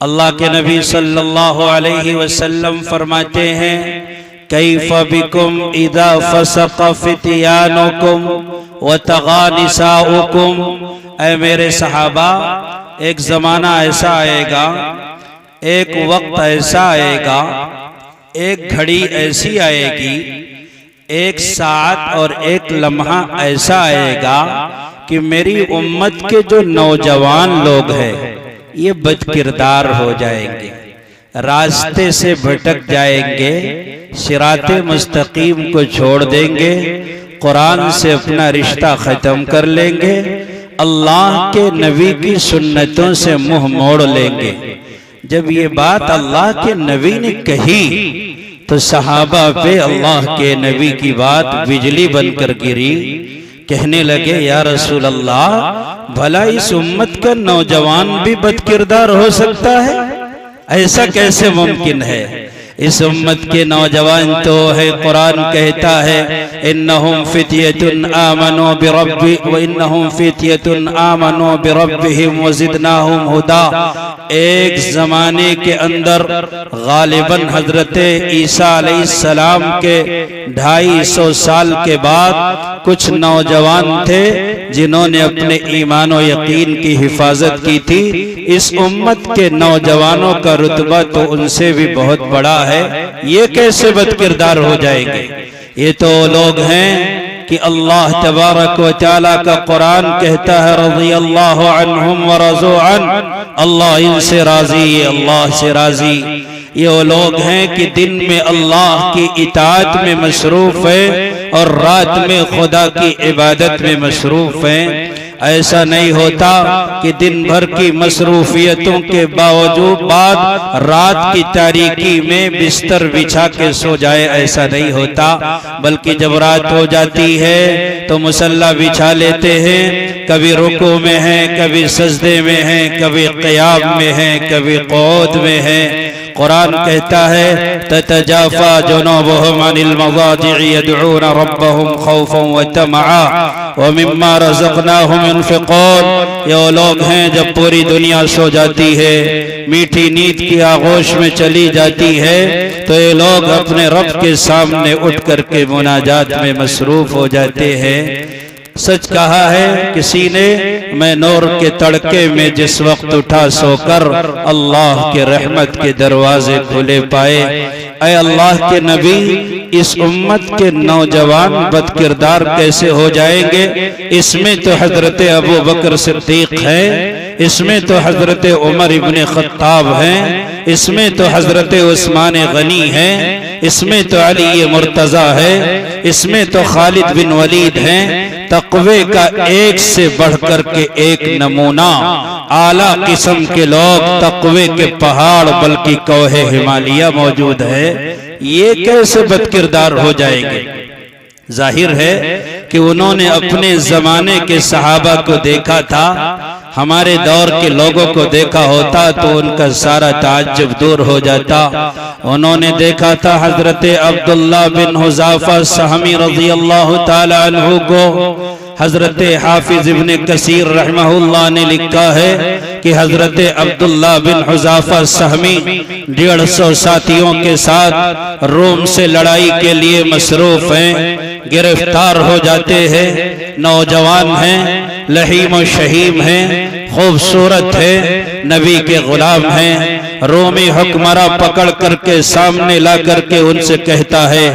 اللہ کے نبی صلی اللہ علیہ وسلم فرماتے ہیں کیف بکم اذا فسق فتیانکم وطغى نساؤکم، اے میرے صحابہ ایک زمانہ ایسا آئے گا، ایک وقت ایسا آئے گا، ایک گھڑی ایسی آئے گی، ایک ساعت اور ایک لمحہ ایسا آئے گا کہ میری امت کے جو نوجوان لوگ ہیں یہ بد کردار ہو جائیں گے، راستے سے بھٹک جائیں گے، صراط مستقیم کو چھوڑ دیں گے، قرآن سے اپنا رشتہ ختم کر لیں گے، اللہ کے نبی کی سنتوں سے منہ موڑ لیں گے۔ جب یہ بات اللہ کے نبی نے کہی تو صحابہ پہ اللہ کے نبی کی بات بجلی بن کر گری، کہنے لگے یا رسول اللہ بھلا اس امت کا نوجوان بھی بد کردار ہو سکتا ہے؟ ایسا کیسے ممکن ہے؟ اس امت کے نوجوان تو ہے، قرآن کہتا ہے انہم فتیۃ آمنوا وانہم فتیۃ آمنوا بربہم وزدناہم ہدا۔ ایک زمانے کے اندر غالباً حضرت عیسیٰ علیہ السلام کے 250 سال کے بعد کچھ نوجوان تھے جنہوں نے اپنے ایمان و یقین کی حفاظت کی تھی۔ اس امت کے نوجوانوں کا رتبہ تو ان سے بھی بہت بڑا ہے، یہ کیسے بد کردار ہو جائیں گے؟ یہ تو لوگ ہیں کہ اللہ تبارک و تعالیٰ کا قرآن کہتا ہے رضی اللہ عنہم ورضوا عنہ، اللہ ان سے راضی ہے، اللہ سے راضی۔ یہ وہ لوگ ہیں کہ دن میں اللہ کی اطاعت میں مصروف ہیں اور رات میں خدا کی عبادت میں مصروف ہیں۔ ایسا نہیں ہوتا کہ دن بھر کی مصروفیتوں کے باوجود رات کی تاریکی میں بستر بچھا کے سو جائے، ایسا نہیں ہوتا، بلکہ جب رات ہو جاتی ہے تو مصلی بچھا لیتے ہیں، کبھی رکوع میں ہیں، کبھی سجدے میں ہیں، کبھی قیام میں ہیں، کبھی قعود میں ہیں۔ قرآن کہتا ہے تتجافى جنوبهم عن المضاجع يدعون ربهم خوفا وطمعا ومما رزقناهم ينفقون۔ یہ وہ لوگ ہیں جب پوری دنیا سو جاتی ہے، میٹھی نیند کی آغوش میں چلی جاتی ہے، تو یہ لوگ اپنے رب کے سامنے اٹھ کر کے مناجات میں مصروف ہو جاتے ہیں۔ سچ کہا ہے کسی نے، میں نور کے تڑکے میں جس وقت اٹھا سو کر اللہ کے رحمت کے دروازے کھلے پائے۔ اے اللہ کے نبی، اس امت کے نوجوان بد کردار کیسے ہو جائیں گے؟ اس میں تو حضرت ابو بکر صدیق ہے، اس میں تو حضرت عمر ابن خطاب ہیں، اس میں تو حضرت عثمان غنی ہیں، اس میں تو علی مرتضی ہے، اس میں تو خالد بن ولید ہیں۔ تقوی کا ایک سے بڑھ کر کے ایک نمونہ، اعلیٰ قسم کے لوگ، تقوی کے پہاڑ بلکہ کوہ ہمالیہ موجود ہے، یہ کیسے بد کردار ہو جائیں گے؟ ظاہر ہے کہ انہوں نے اپنے زمانے کے صحابہ کو دیکھا تھا، ہمارے دور کے لوگوں کو دیکھا ہوتا تو ان کا سارا تعجب دور ہو جاتا۔ انہوں نے دیکھا تھا حضرت عبداللہ بن حذافہ سہمی رضی اللہ تعالی عنہ کو۔ حضرت حافظ ابن کثیر رحمہ اللہ نے لکھا ہے کہ حضرت عبداللہ بن حذافہ سہمی 150 ساتھیوں کے ساتھ روم سے لڑائی کے لیے مصروف ہیں، گرفتار ہو جاتے ہیں، نوجوان ہیں، لحیم و شہیم ہیں، خوبصورت ہیں، نبی کے غلام ہیں۔ رومی حکمراں پکڑ کر کے سامنے لا کر کے ان سے کہتا ہے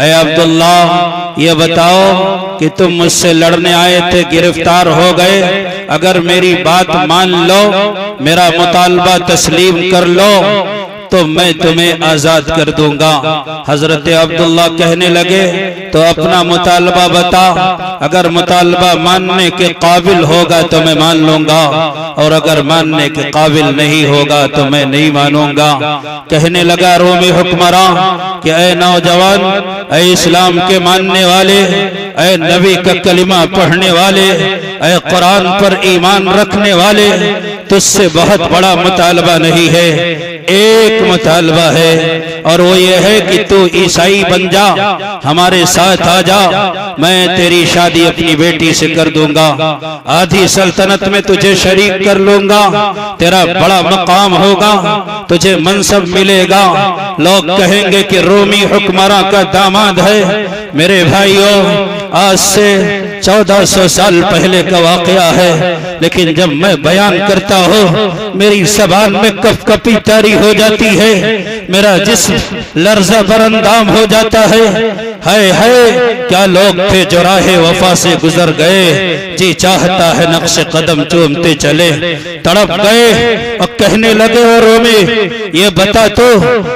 اے عبداللہ یہ بتاؤ کہ تم مجھ سے لڑنے آئے تھے، گرفتار ہو گئے، اگر میری بات مان لو، میرا مطالبہ تسلیم کر لو تو میں تمہیں آزاد کر دوں گا۔ حضرت عبداللہ کہنے لگے تو اپنا مطالبہ بتا، اگر مطالبہ ماننے کے قابل ہوگا تو میں مان لوں گا، اور اگر ماننے کے قابل نہیں ہوگا تو میں نہیں مانوں گا۔ کہنے لگا رومی حکمراں کہ اے نوجوان، اے اسلام کے ماننے والے، اے نبی کا کلمہ پڑھنے والے، اے قرآن پر ایمان رکھنے والے، تجھ سے بہت بڑا مطالبہ نہیں ہے، ایک مطالبہ ہے، اور وہ یہ ہے کہ تو عیسائی بن جا، ہمارے ساتھ آ جا، میں تیری شادی اپنی بیٹی سے کر دوں گا، آدھی سلطنت میں تجھے شریک کر لوں گا، تیرا بڑا مقام ہوگا، تجھے منصب ملے گا، لوگ کہیں گے کہ رومی حکمراں کا داماد ہے۔ میرے بھائیوں، آج سے 1400 سال پہلے کا واقعہ ہے، لیکن جب میں بیان کرتا ہوں میری زبان میں کپ کپی طاری ہو جاتی ہے، میرا جسم لرزہ براندام ہو جاتا ہے۔ ہائے ہائے، کیا لوگ تھے جو راہ وفا سے گزر گئے، جی چاہتا ہے نقش قدم چومتے چلے، تڑپ گئے اور کہنے لگے اور رومے، یہ بتا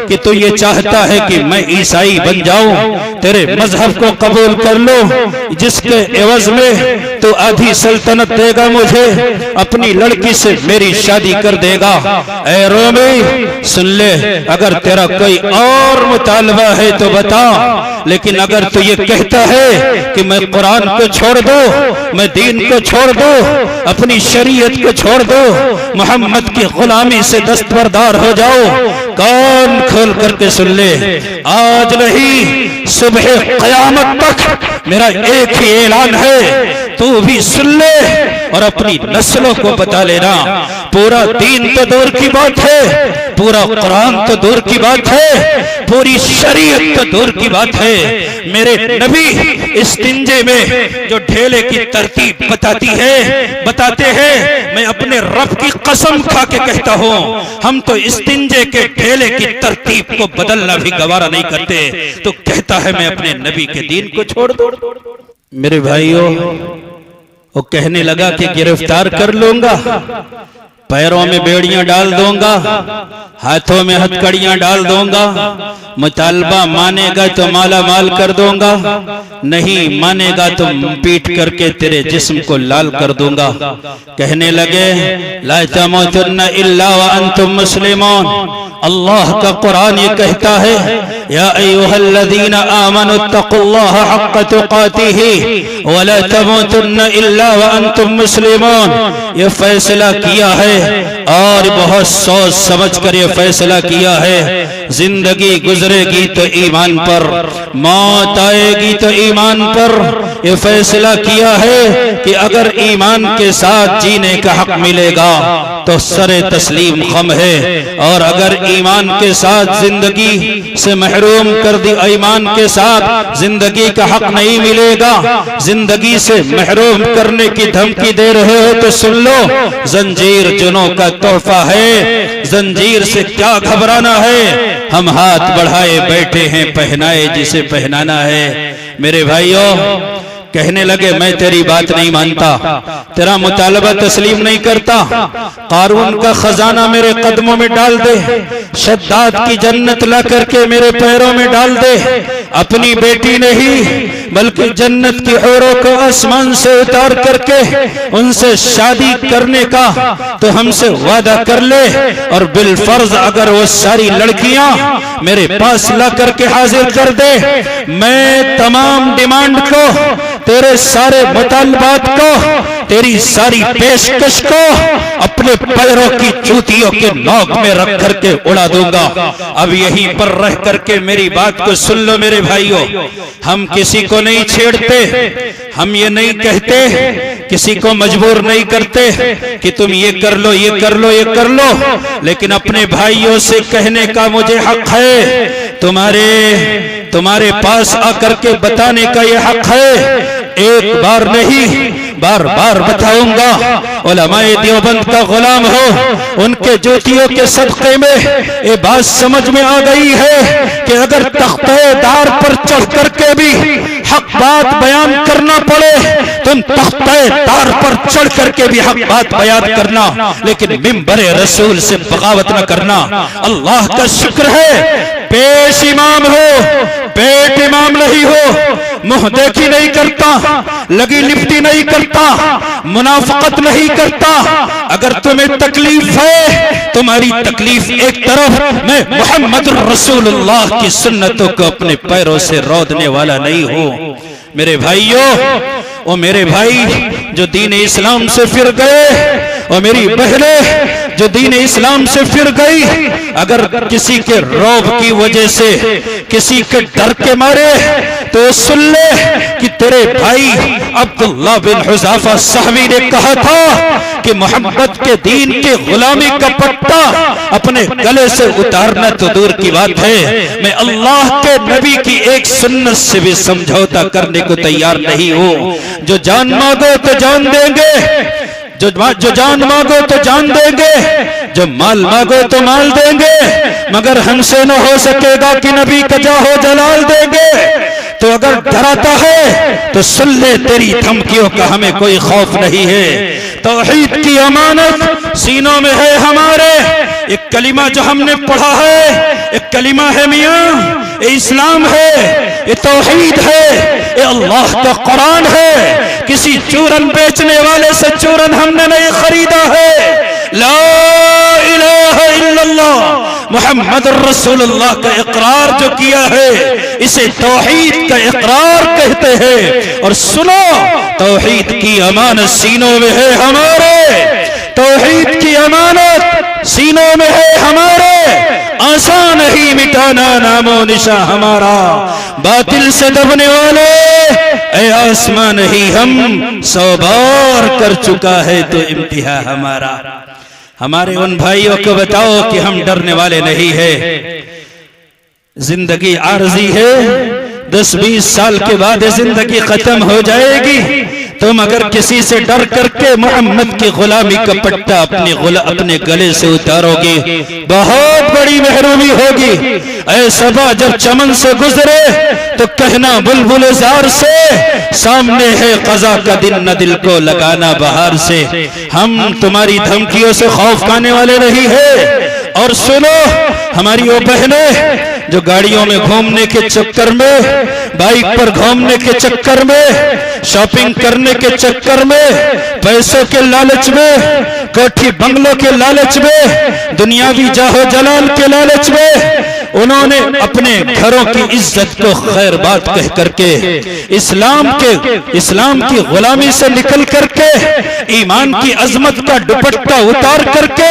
کہ تو یہ چاہتا ہے کہ میں عیسائی بن جاؤں، تیرے مذہب کو قبول کر لو، جس کے عوض میں تو آدھی سلطنت دے گا مجھے، اپنی لڑکی سے میری شادی کر دے گا۔ اے رومی سن لے، اگر تیرا کوئی اور مطالبہ ہے تو بتا، لیکن اگر تو یہ کہتا ہے کہ میں قرآن کو چھوڑ دو، میں دین کو چھوڑ دو، اپنی شریعت کو چھوڑ دو، محمد کی غلامی سے دستبردار ہو جاؤ، کان کھول کر کے سن لے، آج نہیں صبح قیامت تک میرا ایک ہی اعلان ہے، تو بھی سن لے اور اپنی نسلوں کو بتا لینا۔ پورا دین تو دور کی بات ہے، پورا قرآن تو دور کی بات ہے، پوری شریعت تو دور کی بات ہے، میرے نبی استنجے میں جو ڈھیلے کی ترتیب بتاتے ہیں، میں اپنے رب کی قسم کھا کے کہتا ہوں، ہم تو استنجے کے ڈھیلے کی ترتیب کو بدلنا بھی گوارا نہیں کرتے، تو کہتا ہے میں اپنے نبی کے دین کو چھوڑ دوں۔ میرے بھائیوں، وہ کہنے لگا کہ گرفتار کر لوں گا، پیروں میں بیڑیاں ڈال دوں گا، ہاتھوں میں ہتھکڑیاں ڈال دوں گا، مطالبہ مانے گا تو مالا مال کر دوں گا، نہیں مانے گا تو پیٹ کر کے تیرے جسم کو لال کر دوں گا۔ کہنے لگے لا تموتن الا وانتم مسلمون، اللہ کا قرآن یہ کہتا ہے یا ایھا الذین آمنوا اتقوا اللہ حق تقاتہ ولا تموتن الا وانتم مسلمون۔ یہ فیصلہ کیا ہے اور بہت سوچ سمجھ کر یہ فیصلہ کیا ہے، زندگی گزرے گی تو ایمان پر، موت آئے گی تو ایمان پر، یہ فیصلہ کیا ہے کہ اگر ایمان کے ساتھ جینے کا حق ملے گا تو سر تسلیم خم ہے، اور اگر ایمان کے ساتھ زندگی سے محروم کر دی، ایمان کے ساتھ زندگی کا حق نہیں ملے گا، زندگی سے محروم کرنے کی دھمکی دے رہے ہو تو سن لو، زنجیر جنوں کا تحفہ ہے، زنجیر سے کیا گھبرانا ہے، ہم ہاتھ بڑھائے بیٹھے ہیں، پہنائے جسے پہنانا ہے۔ میرے بھائیوں، کہنے لگے میں تیری بات نہیں مانتا، تیرا مطالبہ تسلیم نہیں کرتا، قارون کا خزانہ میرے قدموں میں ڈال دے، شداد کی جنت لا کر کے میرے پیروں میں ڈال دے، اپنی بیٹی نہیں بلکہ جنت کی حوروں کو آسمان سے اتار کر کے ان سے شادی کرنے کا تو ہم سے وعدہ کر لے، اور بالفرض اگر وہ ساری لڑکیاں میرے پاس لا کر کے حاضر کر دے، میں تمام ڈیمانڈ کو، تیرے سارے مطالبات کو، تیری ساری پیشکش کو اپنے پیروں کی جوتیوں کے نوک میں رکھ کر کے اڑا دوں گا۔ اب یہیں پر رہ کر کے میری بات کو سن لو میرے بھائیوں، ہم کسی کو نہیں چھیڑتے، ہم یہ نہیں کہتے، کسی کو مجبور نہیں کرتے کہ تم یہ کر لو، یہ کر لو، یہ کر لو، لیکن اپنے بھائیوں سے کہنے کا مجھے حق ہے، تمہارے پاس آ کر کے بتانے کا یہ حق ہے، ایک بار نہیں بار بار بتاؤں گا۔ علماء دیوبند کا غلام ہو، ان کے جوتیوں کے صدقے میں یہ بات سمجھ میں آ گئی ہے کہ اگر تختہ دار پر چڑھ کر کے بھی حق بات بیان کرنا پڑے، تم تختہ دار پر چڑھ کر کے بھی حق بات بیان کرنا، لیکن ممبر رسول سے بغاوت نہ کرنا۔ اللہ کا شکر ہے پیش امام ہو، پیٹ امام نہیں ہو، منہ دیکھی نہیں کرتا، لگی لپٹی نہیں کرتا، منافقت نہیں کرتا۔ اگر تمہیں تکلیف ہے، تمہاری تکلیف ایک طرف، میں محمد رسول اللہ کی سنتوں کو اپنے پیروں سے رودنے والا نہیں ہوں۔ میرے بھائیوں، وہ میرے بھائی جو دین اسلام سے پھر گئے، اور میری بہنیں جو دین اسلام سے پھر گئی، اگر کسی کے رعب کی وجہ سے، کسی کے ڈر کے مارے، تو سن لے کہ تیرے بھائی عبداللہ بن حذافہ صحابی نے کہا تھا کہ محمد کے دین کے غلامی کا پٹا اپنے گلے سے اتارنا تو دور کی بات ہے، میں اللہ کے نبی کی ایک سنت سے بھی سمجھوتا کرنے کو تیار نہیں ہوں۔ جو جان مانگو تو جان دیں گے، جو جان مانگو تو جان دیں گے، جو مال مانگو تو مال دیں گے، مگر ہم سے نہ ہو سکے گا کہ نبی کا جاہ و جلال دیں گے۔ تو اگر ڈراتا ہے تو سن لے، تیری دھمکیوں کا ہمیں کوئی خوف نہیں ہے۔ توحید کی امانت سینوں میں ہے ہمارے۔ ایک کلمہ جو ہم نے پڑھا ہے، ایک کلمہ ہے میاں، یہ اسلام ہے، یہ توحید ہے، یہ اللہ کا قرآن ہے۔ کسی چورن بیچنے والے سے چورن ہم نے نہیں خریدا ہے۔ لا الہ الا اللہ محمد رسول اللہ کا اقرار جو کیا ہے، اسے توحید کا اقرار کہتے ہیں۔ اور سنو، توحید کی امانت سینوں میں ہے ہمارے، توحید کی امانت سینوں میں ہے ہمارے۔ آسان ہی مٹانا نام و نشاں ہمارا، باطل سے دبنے والے اے آسمان ہی ہم 100 بار کر چکا ہے تو امتحان ہمارا۔ ہمارے ان بھائیوں کو بتاؤ کہ ہم ڈرنے والے نہیں ہیں۔ زندگی عارضی ہے، 10-20 سال کے بعد زندگی ختم ہو جائے گی۔ تم اگر کسی سے ڈر کر کے محمد کی غلامی کا پٹا اپنے گلے سے اتارو گے، بہت بڑی محرومی ہوگی۔ اے صبا جب چمن سے گزرے تو کہنا بلبل زار سے، سامنے ہے قضا کا دن نہ دل کو لگانا بہار سے۔ ہم تمہاری دھمکیوں سے خوف کھانے والے نہیں ہیں۔ اور سنو، ہماری وہ بہنیں جو گاڑیوں میں گھومنے کے چکر میں، بائک پر گھومنے کے چکر میں، شاپنگ کرنے کے چکر میں، پیسوں کے لالچ میں، کوٹھی بنگلوں کے لالچ میں، دنیاوی جاہ و جلال کے لالچ میں، انہوں نے اپنے گھروں کی عزت کو خیر بات کہہ کر کے، اسلام کی غلامی سے نکل کر کے، ایمان کی عظمت کا دوپٹہ اتار کر کے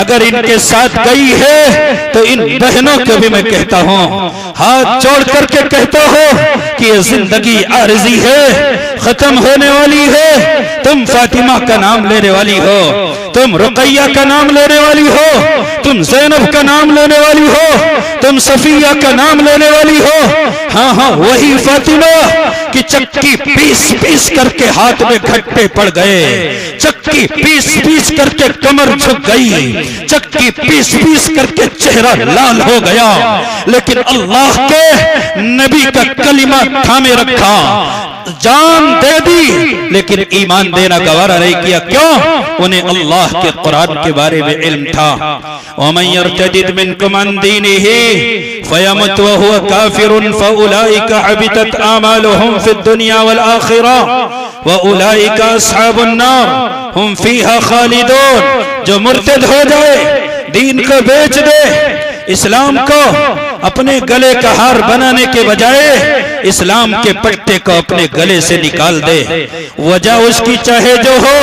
اگر ان کے ساتھ گئی ہے، تو ان بہنوں کو بھی میں کہتا ہوں، ہاتھ جوڑ کر کے کہتا ہوں کہ یہ زندگی عارضی ہے، ختم ہونے والی ہے۔ تم فاطمہ کا نام لینے والی ہو، تم رقیہ کا نام لینے والی ہو، تم زینب کا نام لینے والی ہو، تم صفیہ کا نام لینے والی ہو۔ ہاں وہی فاطمہ کی چکی پیس کر کے ہاتھ میں گھٹے پڑ گئے، چکی پیس کر کے کمر جھک گئی، چکی پیس کر کے چہرہ لال ہو گیا، لیکن اللہ کے نبی کا کلمہ تھامے رکھا، جان دے دی، لیکن ایمان دینا گوارا نہیں کیا۔ کیوں؟ انہیں اللہ کے قرآن کے بارے میں علم تھا۔ وَمَن يَرْتَدِدْ مِنْكُمْ عَنْ دِينِهِ فَيَمُتْ وَهُوَ كَافِرٌ فَأُولَئِكَ حَبِطَتْ أَعْمَالُهُمْ فِي الدُّنْيَا وَالْآخِرَةِ وَأُولَئِكَ أَصْحَابُ النَّارِ هُمْ فِيهَا خَالِدُونَ۔ جو مرتد ہو جائے، دین کو بیچ دے، اسلام کو اپنے گلے کا ہار بنانے کے بجائے اسلام کے پٹے کو اپنے گلے سے نکال دے، وجہ اس کی چاہے جو ہو،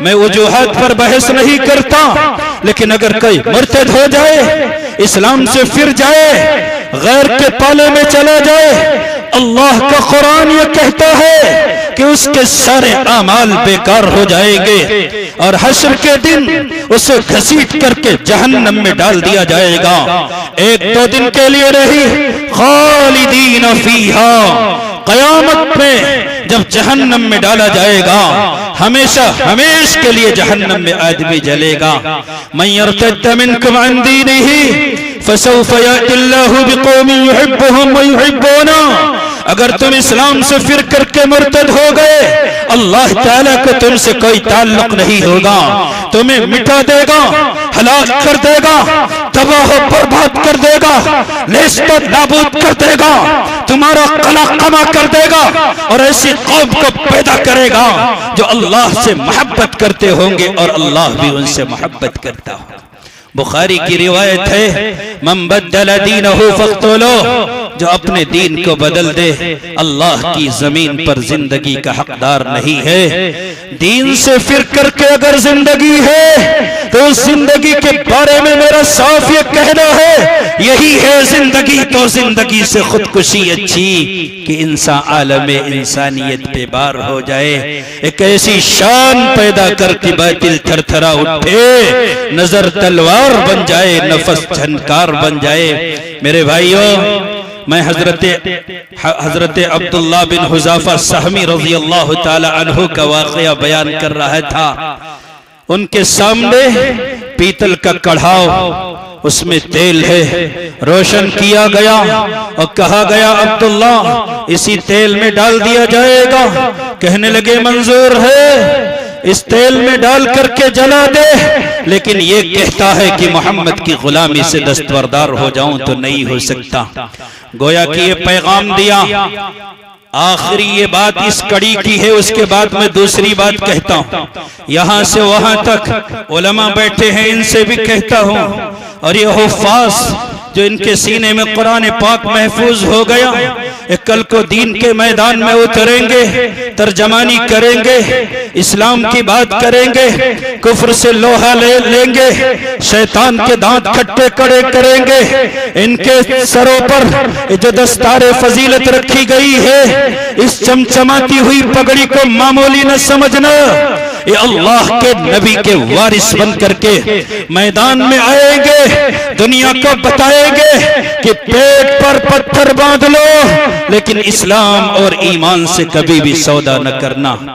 میں وجوہات پر بحث نہیں کرتا، لیکن اگر کوئی مرتد ہو جائے، اسلام سے پھر جائے، غیر کے پالے میں چلا جائے، اللہ کا قرآن یہ کہتا ہے کہ اس کے سارے اعمال بیکار ہو جائیں گے، اور حشر کے دن اسے گھسیٹ کر کے جہنم میں ڈال دیا جائے گا۔ 1-2 دن کے لیے نہیں، خالدین فیہا، قیامت میں جب جہنم میں ڈالا جائے گا، ہمیشہ کے لیے جہنم میں آدمی جلے گا۔ من یرتد منکم عن دینہ فسوف یأتی اللہ بقوم یحبهم ویحبونہ۔ اگر تم اسلام سے پھر کر کے مرتد ہو گئے، اللہ تعالیٰ کو تم سے کوئی تعلق نہیں ہوگا، تمہیں مٹا دے گا، ہلاک کر دے گا، تباہ و برباد کر دے گا، نیست و نابود کر دے گا، تمہارا قلع قمع کر دے گا، اور ایسی قوم کو پیدا کرے گا جو اللہ سے محبت کرتے ہوں گے اور اللہ بھی ان سے محبت کرتا ہوگا۔ بخاری کی روایت ہے، من بدل دینہ فاقتلوہ، جو اپنے دین کو بدل دے اللہ کی زمین پر زندگی کا حقدار نہیں ہے۔ دین سے فر کر کے اگر زندگی ہے تو اس زندگی کے بارے میں میرا صاف یہ کہنا ہے، یہی ہے زندگی تو زندگی سے خودکشی اچھی کہ انسان عالم انسانیت پہ بار ہو جائے، ایک ایسی شان پیدا کر کے باطل تھر تھرا اٹھے، نظر تلوار بن جائے، نفس جھنکار بن جائے۔ میرے بھائیوں، میں حضرت عبداللہ بن حذافہ سہمی رضی اللہ تعالی عنہ کا واقعہ بیان کر رہا تھا۔ ان کے سامنے پیتل کا کڑھاؤ، اس میں تیل ہے، روشن کیا گیا اور کہا گیا عبداللہ اسی تیل میں ڈال دیا جائے گا۔ کہنے لگے منظور ہے، اس تیل میں ڈال کر کے جلا دے، لیکن یہ کہتا ہے کہ محمد کی غلامی سے دستبردار ہو جاؤں تو نہیں ہو سکتا۔ گویا کہ یہ پیغام دیا۔ آخری یہ بات اس کڑی کی ہے، اس کے بعد میں دوسری بات کہتا ہوں۔ یہاں سے وہاں تک علماء بیٹھے ہیں، ان سے بھی کہتا ہوں، اور یہ حفاظ جو ان کے سینے میں قرآن پاک محفوظ ہو گیا، کل کو دین کے میدان میں اتریں گے، ترجمانی کریں گے، اسلام کی بات کریں گے، کفر سے لوہا لیں گے، شیطان کے دانت کھٹے کڑے کریں گے۔ ان کے سروں پر جو دستار فضیلت رکھی گئی ہے، اس چمچماتی ہوئی پگڑی کو معمولی نہ سمجھنا، یہ اللہ کے نبی کے وارث بن کر کے میدان میں آئیں گے، دنیا کو بتائیں گے کہ پیٹ پر پتھر باندھ لو لیکن اسلام اور ایمان سے کبھی بھی سودا نہ کرنا۔